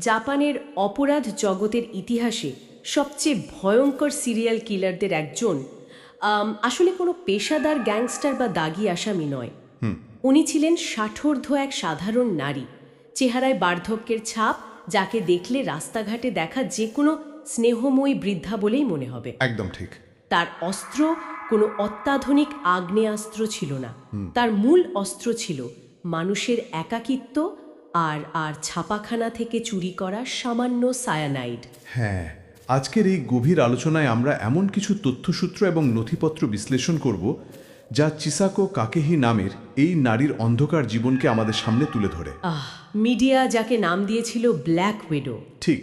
জাপানের অপরাধ জগতের ইতিহাসে সবচেয়ে ভয়ঙ্কর সিরিয়াল কিলারদের একজন। আসলে কোনো পেশাদার গ্যাংস্টার বা দাগি আসামি নয়। উনি ছিলেন ষাটোর্ধ্ব এক সাধারণ নারী, চেহারায় বার্ধক্যের ছাপ, যাকে দেখলে রাস্তাঘাটে দেখা যে কোনো স্নেহময়ী বৃদ্ধা বলেই মনে হবে। একদম ঠিক। তার অস্ত্র কোনো অত্যাধুনিক আগ্নেয়াস্ত্র ছিল না। তার মূল অস্ত্র ছিল মানুষের একাকিত্ব আর ছাপাখানা থেকে চুরি করা সামান্য সায়ানাইড। হ্যাঁ, আজকের এই গভীর আলোচনায় আমরা এমন কিছু তথ্যসূত্র এবং নথিপত্র বিশ্লেষণ করব যা চিসাকো কাকেহি নামের এই নারীর অন্ধকার জীবনকে আমাদের সামনে তুলে ধরে। মিডিয়া যাকে নাম দিয়েছিল ব্ল্যাক উইডো। ঠিক,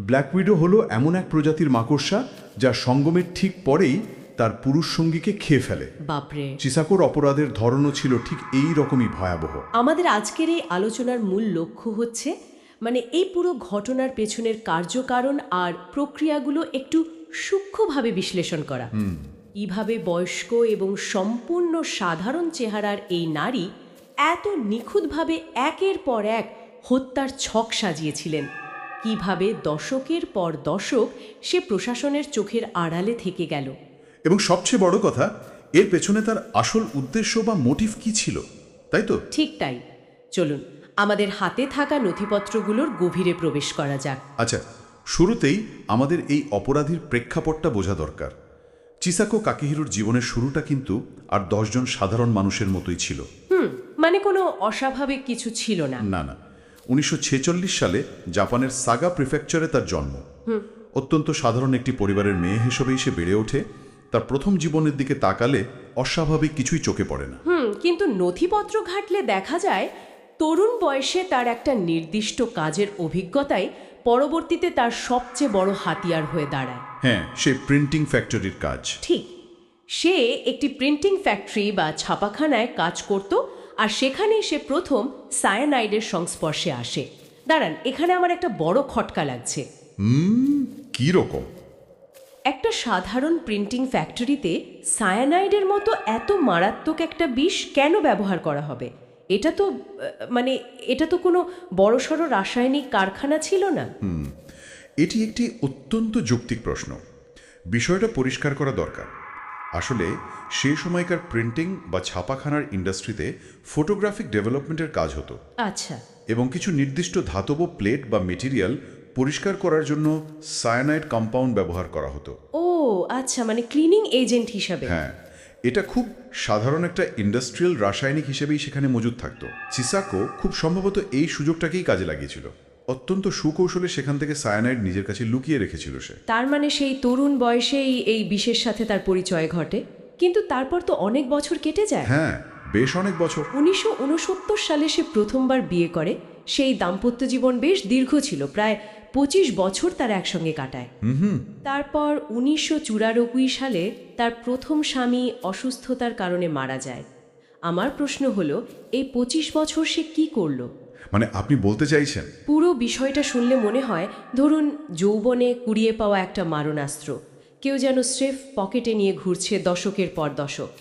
ব্ল্যাক উইডো হলো এমন এক প্রজাতির মাকড়সা যা সঙ্গমের ঠিক পরেই তার পুরুষ সঙ্গীকে খেয়ে ফেলে। বাপরে! চিসাকোর অপরাধের ধরনও ছিল ঠিক এই রকমই ভয়াবহ। আমাদের আজকের এই আলোচনার মূল লক্ষ্য হচ্ছে এই পুরো ঘটনার পেছনের কার্যকারণ আর প্রক্রিয়াগুলো একটু সূক্ষ্মভাবে বিশ্লেষণ করা। কিভাবে বয়স্ক এবং সম্পূর্ণ সাধারণ চেহারার এই নারী এত নিখুঁতভাবে একের পর এক হত্যার ছক সাজিয়েছিলেন, কিভাবে দশকের পর দশক সে প্রশাসনের চোখের আড়ালে থেকে গেল, এবং সবচেয়ে বড় কথা, এর পেছনে তার আসল উদ্দেশ্য বা মোটিভ কি ছিল, তাই তো? ঠিক তাই। চলুন আমাদের হাতে থাকা নথিপত্রগুলোর গভীরে প্রবেশ করা যাক। আচ্ছা, শুরুতেই আমাদের এই অপরাধীর প্রেক্ষাপটটা বোঝা দরকার। চিসাকো কাকেহিরোর জীবনের শুরুটা কিন্তু আর 10 জন সাধারণ মানুষের মতোই ছিল। কোনো অস্বাভাবিক কিছু ছিল না। না না, 1946 সালে জাপানের সাগা প্রিফেকচারে তার জন্ম। অত্যন্ত সাধারণ একটি পরিবারের মেয়ে হিসেবেই সে বেড়ে ওঠে। তার প্রথম জীবনের দিকে তাকালে অস্বাভাবিক কিছুই চোখে পড়ে না। কিন্তু নথিপত্র ঘাটলে দেখা যায় তরুণ বয়সে তার একটা নির্দিষ্ট কাজের অভিজ্ঞতাই পরবর্তীতে তার সবচেয়ে বড় হাতিয়ার হয়ে দাঁড়ায়। হ্যাঁ, সে প্রিন্টিং ফ্যাক্টরির কাজ। ঠিক, সে একটি প্রিন্টিং ফ্যাক্টরি বা ছাপাখানায় কাজ করত, আর সেখানেই সে প্রথম সায়ানাইডের সংস্পর্শে আসে। দাঁড়ান, এখানে আমার একটা বড় খটকা লাগছে। কি রকম? একটা সাধারণ প্রিন্টিং ফ্যাক্টরিতে সায়ানাইডের মতো এত মারাত্মক একটা বিষ কেন ব্যবহার করা হবে? এটা তো কোনো বড়সড় রাসায়নিক কারখানা ছিল না। এটি একটি অত্যন্ত যৌক্তিক প্রশ্ন। বিষয়টা পরিষ্কার করা দরকার। আসলে সে সময়কার প্রিন্টিং বা ছাপাখানার ইন্ডাস্ট্রিতে ফটোগ্রাফিক ডেভেলপমেন্টের কাজ হতো। আচ্ছা। এবং কিছু নির্দিষ্ট ধাতব প্লেট বা মেটেরিয়াল পরিষ্কার করার জন্য সায়ানাইড কম্পাউন্ড ব্যবহার করা হতো। ও আচ্ছা, ক্লিনিং এজেন্ট হিসাবে। হ্যাঁ, এটা খুব সাধারণ একটা ইন্ডাস্ট্রিয়াল রাসায়নিক হিসেবেই সেখানে মজুদ থাকতো। চিসাকো খুব সম্ভবত এই সুযোগটাকেই কাজে লাগিয়েছিল। অত্যন্ত সুকৌশলে সেখান থেকে সায়ানাইড নিজের কাছে লুকিয়ে রেখেছিল সে। তার সেই তরুণ বয়সেই এই বিষের সাথে তার পরিচয় ঘটে। কিন্তু তারপর তো অনেক বছর কেটে যায়। হ্যাঁ, বেশ অনেক বছর। 1969 সালে সে প্রথমবার বিয়ে করে। সেই দাম্পত্য জীবন বেশ দীর্ঘ ছিল, প্রায় 25 বছর তারা একসঙ্গে কাটায়। তারপর 1994 সালে তার প্রথম স্বামী অসুস্থতার কারণে মারা যায়। আমার প্রশ্ন হলো, এই 25 বছর সে কি করলো? আপনি বলতে চাইছেন? পুরো বিষয়টা শুনলে মনে হয়, ধরুন যৌবনে কুড়িয়ে পাওয়া একটা মারণাস্ত্র কেউ যেন স্রেফ পকেটে নিয়ে ঘুরছে দশকের পর দশক।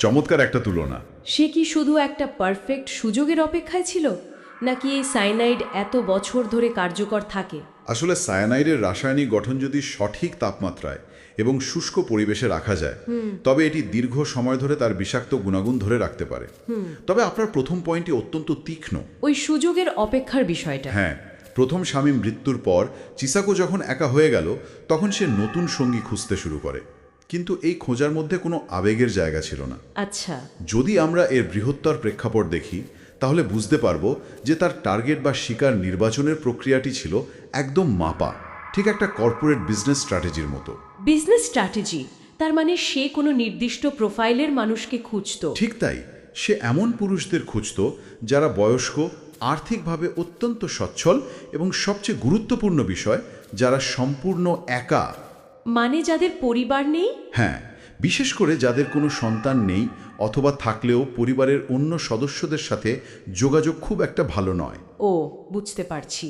চমৎকার একটা তুলনা। সে কি শুধু একটা পারফেক্ট সুযোগের অপেক্ষায় ছিল, নাকি এই সায়ানাইড এত বছর ধরে কার্যকর থাকে? আসলে সায়ানাইডের রাসায়নিক গঠন যদি সঠিক তাপমাত্রায় এবং শুষ্ক পরিবেশে রাখা যায়, তবে এটি দীর্ঘ সময় ধরে তার বিষাক্ত গুণাগুণ ধরে রাখতে পারে। তবে আপনার প্রথম পয়েন্টটি অত্যন্ত তীক্ষ্ণ, ওই সুযোগের অপেক্ষার বিষয়টা। হ্যাঁ, প্রথম স্বামী মৃত্যুর পর চিসাকো যখন একা হয়ে গেল, তখন সে নতুন সঙ্গী খুঁজতে শুরু করে। কিন্তু এই খোঁজার মধ্যে কোনো আবেগের জায়গা ছিল না। আচ্ছা। যদি আমরা এর বৃহত্তর প্রেক্ষাপট দেখি, তাহলে বুঝতে পারবো যে তার টার্গেট বা শিকার নির্বাচনের প্রক্রিয়াটি ছিল একদম মাপা, ঠিক একটা কর্পোরেট বিজনেস স্ট্র্যাটেজির মতো। Business strategy? তার সে কোনো নির্দিষ্ট প্রোফাইলের মানুষকে খুঁজতো? ঠিক তাই। সে এমন পুরুষদের খুঁজত যারা বয়স্ক, আর্থিকভাবে অত্যন্ত সচ্ছল এবং সবচেয়ে গুরুত্বপূর্ণ বিষয়, যারা সম্পূর্ণ একা। যাদের পরিবার নেই? হ্যাঁ, বিশেষ করে যাদের কোনো সন্তান নেই, অথবা থাকলেও পরিবারের অন্য সদস্যদের সাথে যোগাযোগ খুব একটা ভালো নয়। ও, বুঝতে পারছি।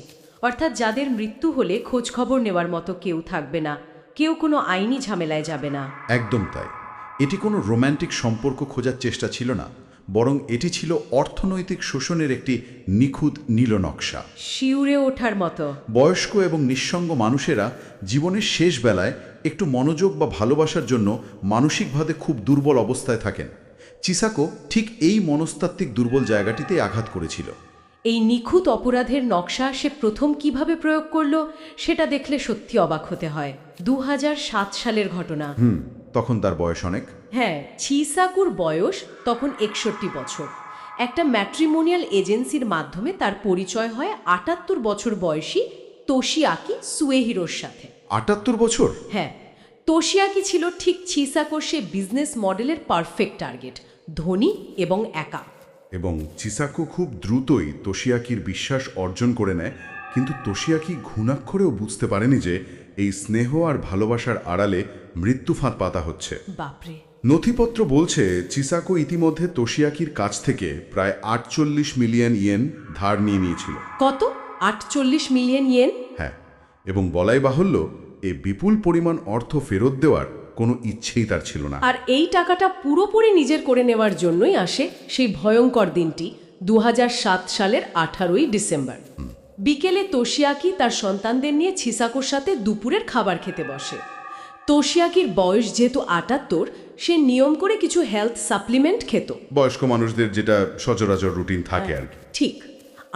অর্থাৎ যাদের মৃত্যু হলে খোঁজ খবর নেওয়ার মতো কেউ থাকবে না, কেউ কোনো আইনি ঝামেলায় যাবে না। একদম তাই। এটি কোনো রোম্যান্টিক সম্পর্ক খোঁজার চেষ্টা ছিল না, বরং এটি ছিল অর্থনৈতিক শোষণের একটি নিখুঁত নীলনকশা। শিউরে ওঠার মতো। বয়স্ক এবং নিঃসঙ্গ মানুষেরা জীবনের শেষ বেলায় একটু মনোযোগ বা ভালোবাসার জন্য মানসিকভাবে খুব দুর্বল অবস্থায় থাকেন। চিসাকো ঠিক এই মনস্তাত্ত্বিক দুর্বল জায়গাটিতে আঘাত করেছিল। এই নিখুঁত অপরাধের নকশা সে প্রথম কিভাবে প্রয়োগ করলো সেটা দেখলে সত্যি অবাক হতে হয়। 2007 সালের ঘটনা। তখন তার বয়স অনেক। হ্যাঁ, চিসাকুর বয়স তখন 61 বছর। একটা ম্যাট্রিমোনিয়াল এজেন্সির মাধ্যমে তার পরিচয় হয় 78 বছর বয়সী তোশিয়াকি সুয়েহিরোর সাথে। 78 বছর? হ্যাঁ, তোশিয়াকি ছিল ঠিক চিসাকোর সে বিজনেস মডেলের পারফেক্ট টার্গেট, ধনী এবং একা। এবং চিসাকো খুব দ্রুতই তোশিয়াকির বিশ্বাস অর্জন করে নেয়, কিন্তু তোশিয়াকি ঘুণাক্ষরেও বুঝতে পারেনি যে এই স্নেহ আর ভালোবাসার আড়ালে মৃত্যুফাঁদ পাতা হচ্ছে। বাপরে। নথিপত্র বলছে চিসাকো ইতিমধ্যে তোশিয়াকির কাছ থেকে প্রায় 48 মিলিয়ন ইয়েন ধার নিয়েছিল। কত? 48 মিলিয়ন ইয়েন? হ্যাঁ, এবং বলাই বাহুল্য এই বিপুল পরিমাণ অর্থ ফেরত দেওয়ার কোনো ইচ্ছেই তার ছিল না। আর এই টাকাটা পুরোপুরি নিজের করে নেওয়ার জন্যই আসে সেই ভয়ঙ্কর দিনটি 2007 সালের 18ই ডিসেম্বর। বিকেলে তোশিয়াকি তার সন্তানদের নিয়ে চিসাকোর সাথে দুপুরের খাবার খেতে বসে। তোশিয়াকির বয়স যেহেতু 78, সে নিয়ম করে কিছু হেলথ সাপ্লিমেন্ট খেত। বয়স্ক মানুষদের যেটা সচরাচর রুটিন থাকে আর কি। ঠিক।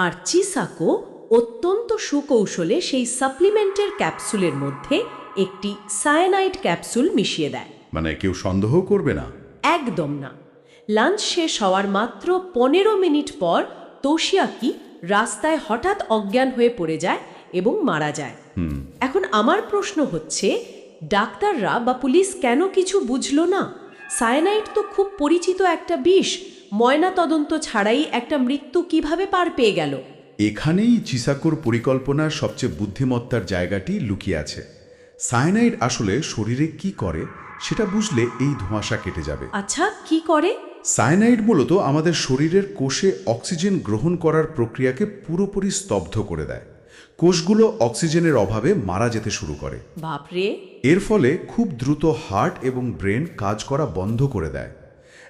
আর চিসাকো অত্যন্ত সুকৌশলে সেই সাপ্লিমেন্টের ক্যাপসুলের মধ্যে একটি সায়ানাইড ক্যাপসুল মিশিয়ে দেয়। মানে কেউ সন্দেহ করবে না? একদম না। লাঞ্চ শেষ হওয়ার মাত্র 15 মিনিট পর তোশিয়াকি রাস্তায় হঠাৎ অজ্ঞান হয়ে পড়ে যায় এবং মারা যায়। এখন আমার প্রশ্ন হচ্ছে, ডাক্তাররা বা পুলিশ কেন কিছু বুঝলো না? সায়ানাইড তো খুব পরিচিত একটা বিষ, ময়না তদন্ত ছাড়াই একটা মৃত্যু কিভাবে পার পেয়ে গেল? এখানেই চিসাকোর পরিকল্পনার সবচেয়ে বুদ্ধিমত্তার জায়গাটি লুকিয়ে আছে। সায়ানাইড আসলে শরীরে কি করে সেটা বুঝলে এই ধোঁয়াশা কেটে যাবে। আচ্ছা, কি করে? সায়ানাইড মূলত আমাদের শরীরের কোষে অক্সিজেন গ্রহণ করার প্রক্রিয়াকে পুরোপুরি স্তব্ধ করে দেয়। কোষগুলো অক্সিজেনের অভাবে মারা যেতে শুরু করে। বাপরে। এর ফলে খুব দ্রুত হার্ট এবং ব্রেন কাজ করা বন্ধ করে দেয়।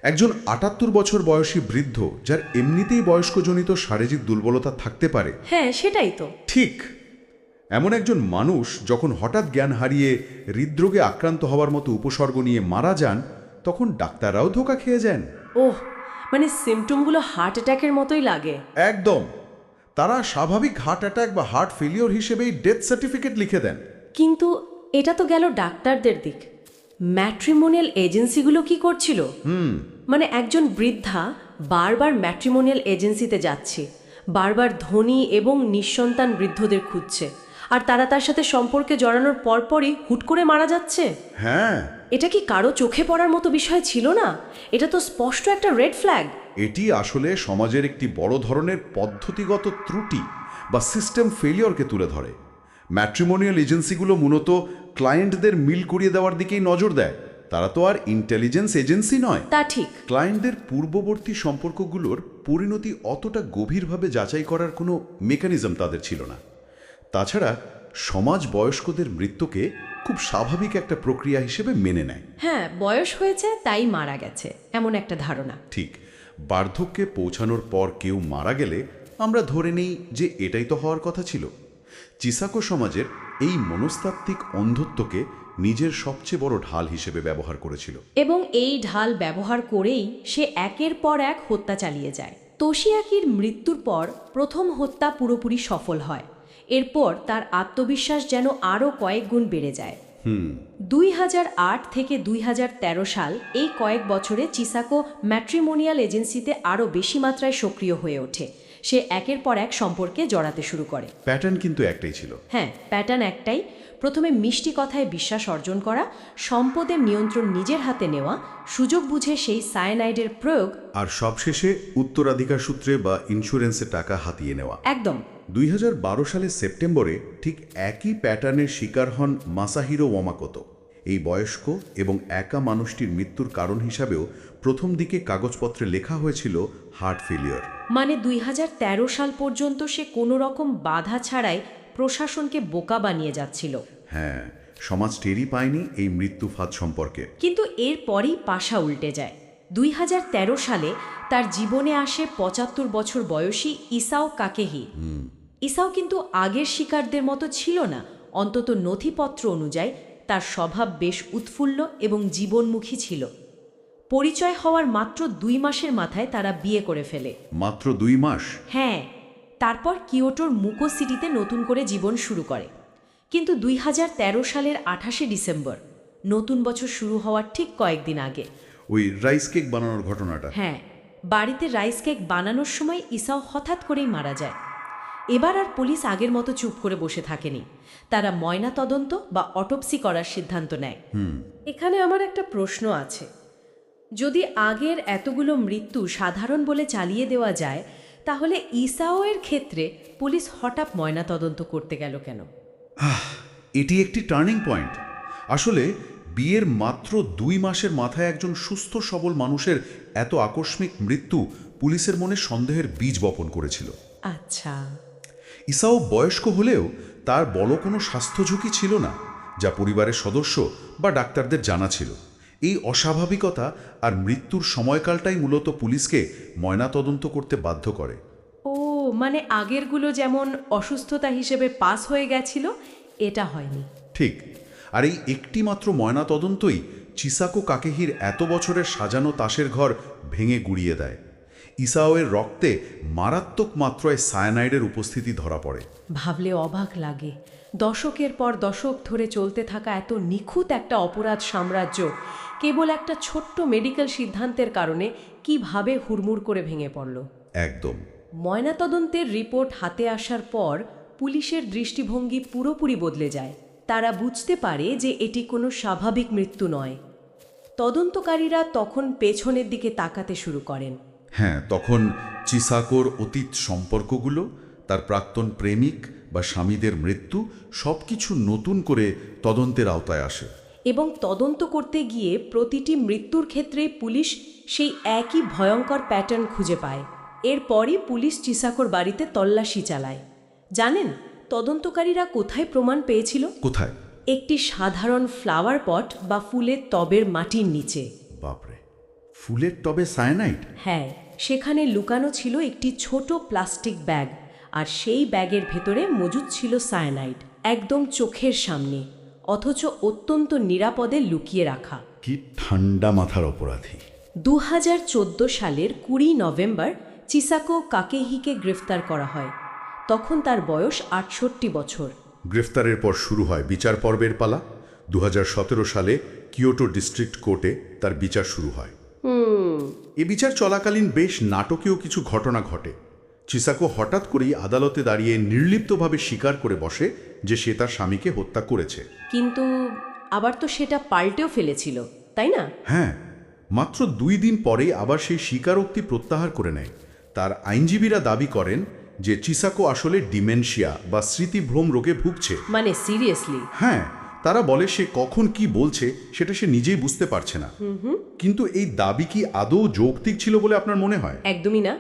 একজন 78 বছর বয়সী বৃদ্ধ, যার এমনিতেই বয়স্কজনিত শারীরিক দুর্বলতা থাকতে পারে। হ্যাঁ, সেটাই তো। ঠিক এমন একজন মানুষ যখন হঠাৎ জ্ঞান হারিয়ে হৃদরোগে আক্রান্ত হওয়ার মতো উপসর্গ নিয়ে মারা যান, তখন ডাক্তাররাও ধোঁকা খেয়ে যান। ওহ, মানে সিমটমগুলো হার্ট অ্যাটাকের মতোই লাগে। একদম। তারা স্বাভাবিক হার্ট অ্যাটাক বা হার্ট ফেলিওর হিসেবেই ডেথ সার্টিফিকেট লিখে দেন। কিন্তু এটা তো গেল ডাক্তারদের দিক। ম্যাট্রিমোনিয়াল এজেন্সিগুলো কি করছিল? মানে একজন বৃদ্ধা বারবার ম্যাট্রিমোনিয়াল এজেন্সিতে যাচ্ছে, বারবার ধনী এবং নিঃসন্তান বৃদ্ধদের খুঁজছে, আর তারা তার সাথে সম্পর্কে জড়ানোর পরপরই হুট করে মারা যাচ্ছে। হ্যাঁ, এটা কি কারো চোখে পড়ার মতো বিষয় ছিল না? এটা তো স্পষ্ট একটা রেড ফ্ল্যাগ। এটি আসলে সমাজের একটি বড় ধরনের পদ্ধতিগত ত্রুটি বা সিস্টেম ফেলিওরকে তুলে ধরে। ম্যাট্রিমোনিয়াল এজেন্সিগুলো মূলত ক্লায়েন্টদের মিল করিয়ে দেওয়ার দিকেই নজর দেয়। তারা তো আর ইন্টেলিজেন্স এজেন্সি নয়। তা ঠিক। ক্লায়েন্টদের পূর্ববর্তী সম্পর্কগুলোর পরিণতি অতটা গভীরভাবে যাচাই করার কোনো মেকানিজম তাদের ছিল না। তাছাড়া সমাজ বয়স্কদের মৃত্যুকে খুব স্বাভাবিক একটা প্রক্রিয়া হিসেবে মেনে নেয়। হ্যাঁ, বয়স হয়েছে তাই মারা গেছে, এমন একটা ধারণা। ঠিক। বার্ধক্যে পৌঁছানোর পর কেউ মারা গেলে আমরা ধরে নেই যে এটাই তো হওয়ার কথা ছিল। চিসাকো সমাজের এই মনস্তাত্ত্বিক অন্ধত্বকে নিজের সবচেয়ে বড় ঢাল হিসেবে ব্যবহার করেছিল। এবং এই ঢাল ব্যবহার করেই সে একের পর এক হত্যা চালিয়ে যায়। তোশিয়াকির মৃত্যুর পর প্রথম হত্যা পুরোপুরি সফল হয়। এরপর তার আত্মবিশ্বাস যেন আরও কয়েক গুণ বেড়ে যায়। 2008 থেকে 2013 সাল, এই কয়েক বছরে চিসাকো ম্যাট্রিমোনিয়াল এজেন্সিতে আরও বেশি মাত্রায় সক্রিয় হয়ে ওঠে। সে একের পর এক সম্পর্কে জড়াতে শুরু করে। প্যাটার্ন কিন্তু একটাই ছিল। হ্যাঁ, প্যাটার্ন একটাই। প্রথমে মিষ্টি কথায় বিশ্বাস অর্জন করা, সম্পদের নিয়ন্ত্রণ নিজের হাতে নেওয়া, সুযোগ বুঝে সেই সায়ানাইডের প্রয়োগ, আর সবশেষে উত্তরাধিকার সূত্রে বা ইন্স্যুরেন্সে টাকা হাতিয়ে নেওয়া। একদম। 2012 সালের সেপ্টেম্বরে ঠিক একই প্যাটার্নের শিকার হন মাসাহিরো ওয়ামাকোতো। এই বয়স্ক এবং একা মানুষটির মৃত্যুর কারণ হিসাবেও প্রথম দিকে কাগজপত্রে লেখা হয়েছিল হার্ট ফেলিওর। মানে 2013 সাল পর্যন্ত সে কোনো রকম বাধা ছাড়াই প্রশাসনকে বোকা বানিয়ে যাচ্ছিল। হ্যাঁ, সমাজ টেরই পায়নি এই মৃত্যু ফাঁদ সম্পর্কে। কিন্তু এরপরই পাশা উল্টে যায়। 2013 সালে তার জীবনে আসে 75 বছর বয়সী ইসাও কাকেহি। ইসাও কিন্তু আগের শিকারদের মতো ছিল না, অন্তত নথিপত্র অনুযায়ী তার স্বভাব বেশ উৎফুল্ল এবং জীবনমুখী ছিল। পরিচয় হওয়ার মাত্র 2 মাসের মাথায় তারা বিয়ে করে ফেলে। মাত্র 2 মাস? হ্যাঁ, তারপর কিয়োটোর মুকো সিটিতে নতুন করে জীবন শুরু করে। কিন্তু 2013 সালের 28শে ডিসেম্বর, নতুন বছর শুরু হওয়ার ঠিক কয়েকদিন আগে, ওই রাইস কেক বানানোর ঘটনাটা? হ্যাঁ, বাড়িতে রাইস কেক বানানোর সময় ইসাও হঠাৎ করেই মারা যায়। এবার আর পুলিশ আগের মতো চুপ করে বসে থাকেনি, তারা ময়না তদন্ত বা অটোপসি করার সিদ্ধান্ত নেয়। এখানে আমার একটা প্রশ্ন আছে, যদি আগের এতগুলো মৃত্যু সাধারণ বলে চালিয়ে দেওয়া যায়, তাহলে ইসাওয়ের ক্ষেত্রে পুলিশ হঠাৎ ময়না তদন্ত করতে গেল কেন? এটি একটি টার্নিং পয়েন্ট। আসলে বিয়ের মাত্র 2 মাসের মাথায় একজন সুস্থ সবল মানুষের এত আকস্মিক মৃত্যু পুলিশের মনে সন্দেহের বীজ বপন করেছিল। আচ্ছা। ইসাও বয়স্ক হলেও তার বড় কোনো স্বাস্থ্য ঝুঁকি ছিল না, যা পরিবারের সদস্য বা ডাক্তারদের জানা ছিল। এই অস্বাভাবিকতা আর মৃত্যুর সময়কালটাই মূলত পুলিশকে ময়নাতদন্ত করতে বাধ্য করে। ও, মানে আগেরগুলো যেমন অসুস্থতা হিসেবে পাস হয়ে গেছিল, এটা হয়নি। ঠিক। আর এই একটি মাত্র ময়নাতদন্তই চিসাকো কাকেহির এত বছরের সাজানো তাসের ঘর ভেঙে গুড়িয়ে দেয়। ইসাওয়ের রক্তে মারাত্মক মাত্রায় সায়ানাইডের উপস্থিতি ধরা পড়ে। ভাবলে অবাক লাগে, দশকের পর দশক ধরে চলতে থাকা এত নিখুঁত একটা অপরাধ সাম্রাজ্য কেবল একটা ছোট্ট মেডিকেল সিদ্ধান্তের কারণে কিভাবে হুড়মুড় করে ভেঙে পড়ল। একদম। ময়নাতদন্তের রিপোর্ট হাতে আসার পর পুলিশের দৃষ্টিভঙ্গি পুরোপুরি বদলে যায়। তারা বুঝতে পারে যে এটি কোনো স্বাভাবিক মৃত্যু নয়। তদন্তকারীরা তখন পেছনের দিকে তাকাতে শুরু করেন। হ্যাঁ, তখন চিসাকোর অতীত সম্পর্কগুলো, তার প্রাক্তন প্রেমিক বা স্বামীদের মৃত্যু, সবকিছু নতুন করে তদন্তের আওতায় আসে। এবং তদন্ত করতে গিয়ে প্রতিটি মৃত্যুর ক্ষেত্রে পুলিশ সেই একই ভয়ঙ্কর প্যাটার্ন খুঁজে পায়। এরপরই পুলিশ চিসাকোর বাড়িতে তল্লাশি চালায়। জানেন তদন্তকারীরা কোথায় প্রমাণ পেয়েছিল? কোথায়? একটি সাধারণ ফ্লাওয়ার পট বা ফুলের টবের মাটির নিচে। বাপরে, ফুলের টবে সায়ানাইড? হ্যাঁ, সেখানে লুকানো ছিল একটি ছোট প্লাস্টিক ব্যাগ, আর সেই ব্যাগের ভেতরে মজুদ ছিল সায়ানাইড, একদম চোখের সামনে, অথচ অত্যন্ত নিরাপদে লুকিয়ে রাখা। কি ঠান্ডা মাথার অপরাধী! 2014 সালের 20 নভেম্বর চিসাকো কাকেহিকে গ্রেফতার করা হয়। তখন তার বয়স 68 বছর। গ্রেফতারের পর শুরু হয় বিচার পর্বের পালা। 2017 সালে কিয়োটো ডিস্ট্রিক্ট কোর্টে তার বিচার শুরু হয়। এ বিচার চলাকালীন বেশ নাটকীয় কিছু ঘটনা ঘটে। চিসাকো হঠাৎ করেই আদালতে দাঁড়িয়ে নির্লিপ্তভাবে স্বীকার করে বসে যে সে তার স্বামীকে হত্যা করেছে। কিন্তু আবার তো সেটা পাল্টেও ফেলেছিল, তাই না? হ্যাঁ, মাত্র 2 দিন পরেই আবার সেই স্বীকারোক্তি প্রত্যাহার করে নেয়। তার আইনজীবীরা দাবি করেন যে চিসাকো আসলে ডিমেনশিয়া বা স্মৃতিভ্রম রোগে ভুগছে। মানে সিরিয়াসলি? হ্যাঁ, তারা বলে সে কখন কি বলছে সেটা সে নিজেই বুঝতে পারছে না। কিন্তু এই দাবি কি আদৌ যৌক্তিক ছিল বলে আপনার মনে হয়? একদমই না।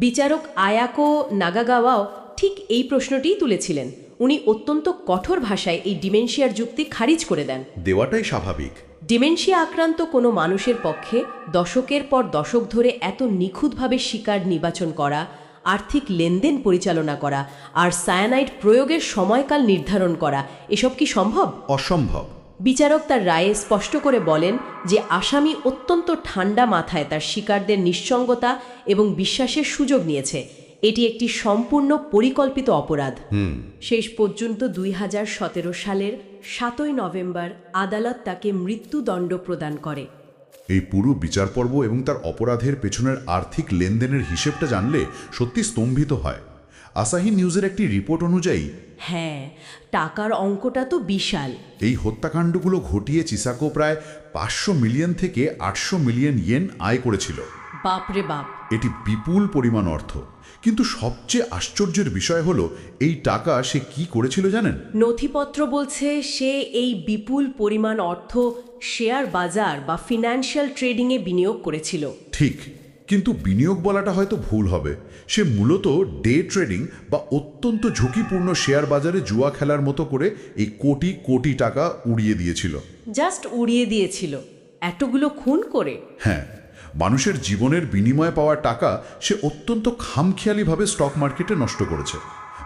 বিচারক আয়াকো নাগাগাওয়াও ঠিক এই প্রশ্নটিই তুলেছিলেন। উনি অত্যন্ত কঠোর ভাষায় এই ডিমেনশিয়ার যুক্তি খারিজ করে দেন। দেওয়াটাই স্বাভাবিক। ডিমেনশিয়া আক্রান্ত কোনো মানুষের পক্ষে দশকের পর দশক ধরে এত নিখুঁতভাবে শিকার নির্বাচন করা, আর্থিক লেনদেন পরিচালনা করা আর সায়ানাইড প্রয়োগের সময়কাল নির্ধারণ করা, এসব কি সম্ভব? অসম্ভব। বিচারক তার রায়ে স্পষ্ট করে বলেন যে আসামি অত্যন্ত ঠান্ডা মাথায় তার শিকারদের নিঃসঙ্গতা এবং বিশ্বাসের সুযোগ নিয়েছে। এটি একটি সম্পূর্ণ পরিকল্পিত অপরাধ। শেষ পর্যন্ত 2017 সালের 7 নভেম্বর আদালত তাকে মৃত্যুদণ্ড প্রদান করে। এই পুরো বিচার পর্ব এবং তার অপরাধের পেছনের আর্থিক লেনদেনের হিসেবটা জানলে সত্যি স্তম্ভিত হয়। আসাহি নিউজের একটি রিপোর্ট অনুযায়ী, হ্যাঁ, টাকার অঙ্কটা তো বিশাল। এই হত্যাকাণ্ডগুলো ঘটিয়ে চিসাকো প্রায় 500 মিলিয়ন থেকে 800 মিলিয়ন ইয়েন আয় করেছিল। বাপরে বাপ! এটি বিপুল পরিমাণ অর্থ। কিন্তু সবচেয়ে আশ্চর্যের বিষয় হলো এই টাকা সে কি করেছিল জানেন? নথিপত্র বলছে সে এই বিপুল পরিমাণ অর্থ শেয়ার বাজার বা ফিনান্সিয়াল ট্রেডিংয়ে বিনিয়োগ করেছিল। ঠিক, কিন্তু বিনিয়োগ বলাটা হয়তো ভুল হবে। সে মূলত ডে ট্রেডিং বা অত্যন্ত ঝুঁকিপূর্ণ শেয়ার বাজারে জুয়া খেলার মতো করে এই কোটি কোটি টাকা উড়িয়ে দিয়েছিল। জাস্ট উড়িয়ে দিয়েছিল? এতগুলো খুন করে? হ্যাঁ, মানুষের জীবনের বিনিময়ে পাওয়া টাকা সে অত্যন্ত খামখেয়ালিভাবে স্টক মার্কেটে নষ্ট করেছে।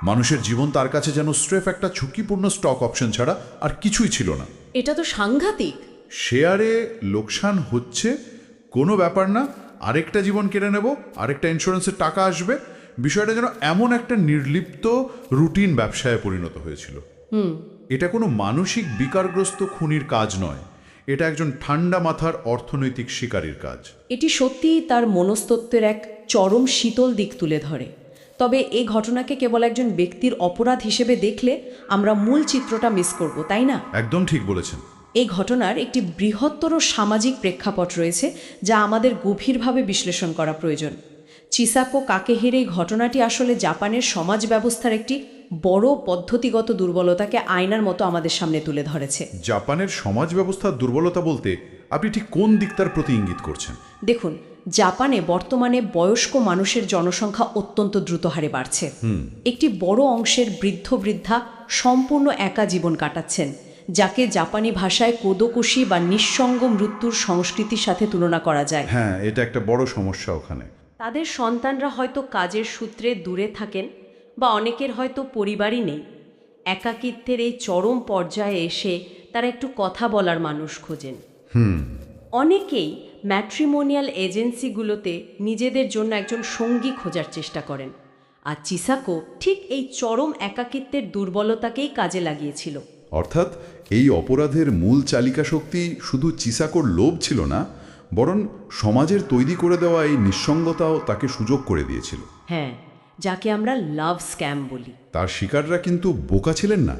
মানুষের জীবন তার কাছে যেন স্রেফ একটা ঝুঁকিপূর্ণ স্টক অপশন ছাড়া আর কিছুই ছিল না। এটা তো সাংঘাতিক। শেয়ারে লোকসান হচ্ছে, কোনো ব্যাপার না, আরেকটা জীবন কেড়ে নেব, আরেকটা ইন্স্যুরেন্সের টাকা আসবে, বিষয়টা যেন এমন একটা নির্লিপ্ত রুটিন ব্যবসায় পরিণত হয়েছিল। এটা কোনো মানসিক বিকারগ্রস্ত খুনির কাজ নয়, এটা একজন ঠান্ডা মাথার অর্থনৈতিক শিকারীর কাজ। এটি সত্যিই তার মনস্তত্ত্বের এক চরম শীতল দিক তুলে ধরে। তবে এই ঘটনাকে কেবল একজন ব্যক্তির অপরাধ হিসেবে দেখলে আমরা মূল চিত্রটা মিস করব, তাই না? একদম ঠিক বলেছেন। এই ঘটনার একটি বৃহত্তর সামাজিক প্রেক্ষাপট রয়েছে যা আমাদের গভীরভাবে বিশ্লেষণ করা প্রয়োজন। চিসাকো কাকেহির এই ঘটনাটি আসলে জাপানের সমাজ ব্যবস্থার একটি বড় পদ্ধতিগত দুর্বলতাকে আয়নার মতো আমাদের সামনে তুলে ধরেছে। জাপানের সমাজ ব্যবস্থার দুর্বলতা বলতে আপনি ঠিক কোন দিকটার প্রতি ইঙ্গিত করছেন? দেখুন, জাপানে বর্তমানে বয়স্ক মানুষের জনসংখ্যা অত্যন্ত দ্রুত হারে বাড়ছে। একটি বড় অংশের বৃদ্ধ বৃদ্ধা সম্পূর্ণ একা জীবন কাটাচ্ছেন, যাকে জাপানি ভাষায় কোদোকুশি বা নিঃসঙ্গ মৃত্যুর সংস্কৃতির সাথে তুলনা করা যায়। হ্যাঁ, এটা একটা বড় সমস্যা ওখানে। তাদের সন্তানরা হয়তো কাজের সূত্রে দূরে থাকেন বা অনেকের হয়তো পরিবারই নেই। একাকিত্বের এই চরম পর্যায়ে এসে তারা একটু কথা বলার মানুষ খোঁজেন। অনেকেই ম্যাট্রিমোনিয়াল এজেন্সিগুলোতে নিজেদের জন্য একজন সঙ্গী খোঁজার চেষ্টা করেন। আর চিসাকো ঠিক এই চরম একাকিত্বের দুর্বলতাকেই কাজে লাগিয়েছিল। অর্থাৎ এই অপরাধের মূল চালিকা শক্তি শুধু চিসাকোর লোভ ছিল না, বরং সমাজের তৈরি করে দেওয়া এই নিঃসঙ্গতাও তাকে সুযোগ করে দিয়েছিল। হ্যাঁ, যাকে আমরা লাভ স্ক্যাম বলি। তার শিকাররা কিন্তু বোকা ছিলেন না,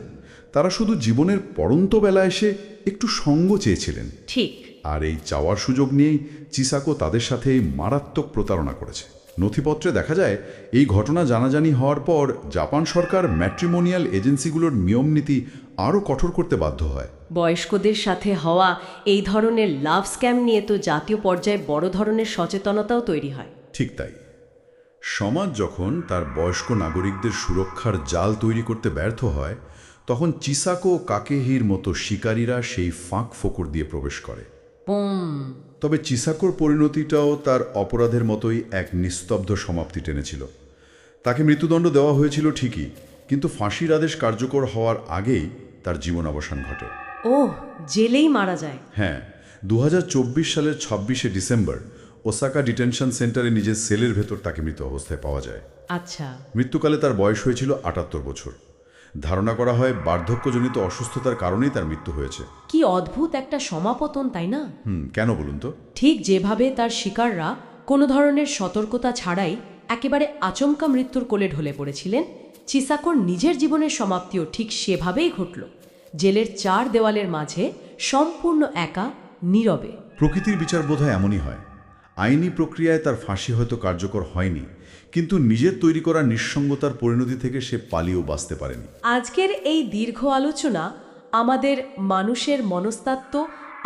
তারা শুধু জীবনের পড়ন্ত বেলা এসে একটু সঙ্গ চেয়েছিলেন। ঠিক। আর এই চাওয়ার সুযোগ নিয়েই চিসাকো তাদের সাথে এই মারাত্মক প্রতারণা করেছে। নথিপত্রে দেখা যায় এই ঘটনা জানাজানি হওয়ার পর জাপান সরকার ম্যাট্রিমোনিয়াল এজেন্সিগুলোর নিয়মনীতি আরও কঠোর করতে বাধ্য হয়। বয়স্কদের সাথে হওয়া এই ধরনের লাভ স্ক্যাম নিয়ে তো জাতীয় পর্যায়ে বড় ধরনের সচেতনতাও তৈরি হয়। ঠিক তাই। সমাজ যখন তার বয়স্ক নাগরিকদের সুরক্ষার জাল তৈরি করতে ব্যর্থ হয়, তখন চিসাকো কাকেহির মতো শিকারীরা সেই ফাঁক ফোকর দিয়ে প্রবেশ করে। তবে চিসাকোর পরিণতিটাও তার অপরাধের মতোই এক নিস্তব্ধ সমাপ্তি টেনেছিল। তাকে মৃত্যুদণ্ড দেওয়া হয়েছিল ঠিকই, কিন্তু ফাঁসির আদেশ কার্যকর হওয়ার আগেই তার জীবন অবসান ঘটে। ওহ, জেলেই মারা যায়? হ্যাঁ, 2024 সালের 26শে ডিসেম্বর ওসাকা ডিটেনশন সেন্টারে নিজের সেলের ভেতর তাকে মৃত অবস্থায় পাওয়া যায়। আচ্ছা। মৃত্যুকালে তার বয়স হয়েছিল 78 বছর। ধারণা করা হয় বার্ধক্যজনিত অসুস্থতার কারণেই তার মৃত্যু হয়েছে। কি অদ্ভুত একটা সমাপতন, তাই না? কেন বলুন তো? ঠিক যেভাবে তার শিকাররা কোনো ধরনের সতর্কতা ছাড়াই একেবারে আচমকা মৃত্যুর কোলে ঢলে পড়েছিলেন, চিসাকোর নিজের জীবনের সমাপ্তিও ঠিক সেভাবেই ঘটল। জেলের 4 দেওয়ালের মাঝে সম্পূর্ণ একা, নীরবে। প্রকৃতির বিচার বোধহয় এমনই হয়। আইনি প্রক্রিয়ায় তার ফাঁসি হয়তো কার্যকর হয়নি, কিন্তু নিজের তৈরি করা নিঃসঙ্গতার পরিণতি থেকে সে পালিয়েও বাঁচতে পারেনি। আজকের এই দীর্ঘ আলোচনা আমাদের মানুষের মনস্তাত্ত্ব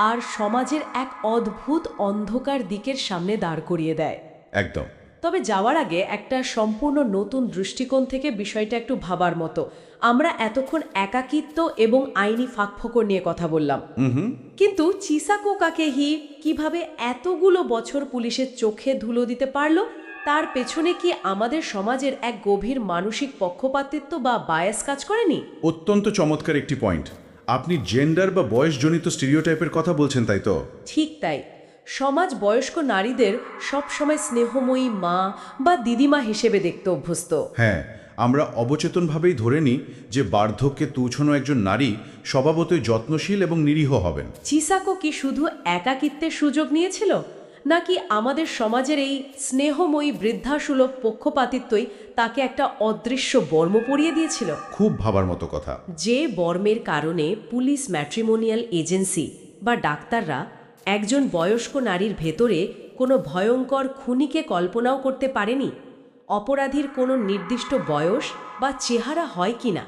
আর সমাজের এক অদ্ভুত অন্ধকার দিকের সামনে দাঁড় করিয়ে দেয়। একদম। তবে যাওয়ার আগে একটা সম্পূর্ণ নতুন দৃষ্টিকোণ থেকে বিষয়টা একটু ভাবার মতো। আমরা এতক্ষণ একাকিত্ব এবং আইনি ফাঁকফোকর নিয়ে কথা বললাম, কিন্তু চিসাকো কাকেহি কিভাবে এতগুলো বছর পুলিশের চোখে ধুলো দিতে পারল, তার পেছনে কি আমাদের সমাজের এক গভীর মানসিক পক্ষপাতিত্ব বা বায়াস কাজ করেনি? অত্যন্ত চমৎকার একটি পয়েন্ট। আপনি জেন্ডার বা বয়সজনিত স্টিরিওটাইপের কথা বলছেন, তাই তো? ঠিক তাই। সমাজ বয়স্ক নারীদের সবসময় স্নেহময়ী মা বা দিদিমা হিসেবে দেখতে অভ্যস্ত। হ্যাঁ, আমরা অবচেতনভাবেই ধরে নিই যে বার্ধক্যে পৌঁছানো একজন নারী স্বভাবতই যত্নশীল এবং নিরীহ হবেন। চিসাকো কি শুধু একাকিত্বের সুযোগ নিয়েছিল, নাকি আমাদের সমাজের এই স্নেহময়ী বৃদ্ধাসুলভ পক্ষপাতিত্বই তাকে একটা অদৃশ্য বর্ম পরিয়ে দিয়েছিল? খুব ভাবার মতো কথা। যে বর্মের কারণে পুলিশ, ম্যাট্রিমোনিয়াল এজেন্সি বা ডাক্তাররা একজন বয়স্ক নারীর ভেতরে কোনো ভয়ঙ্কর খুনিকে কল্পনাও করতে পারেনি। অপরাধীর কোনো নির্দিষ্ট বয়স বা চেহারা হয় কিনা,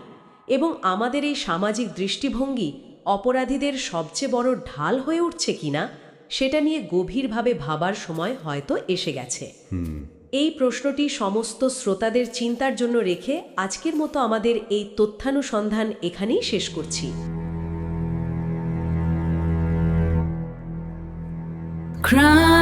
এবং আমাদের এই সামাজিক দৃষ্টিভঙ্গি অপরাধীদের সবচেয়ে বড় ঢাল হয়ে উঠছে কিনা, সেটা নিয়ে গভীরভাবে ভাবার সময় হয়তো এসে গেছে। এই প্রশ্নটি সমস্ত শ্রোতাদের চিন্তার জন্য রেখে আজকের মতো আমাদের এই তথ্যানুসন্ধান এখানেই শেষ করছি। Crime.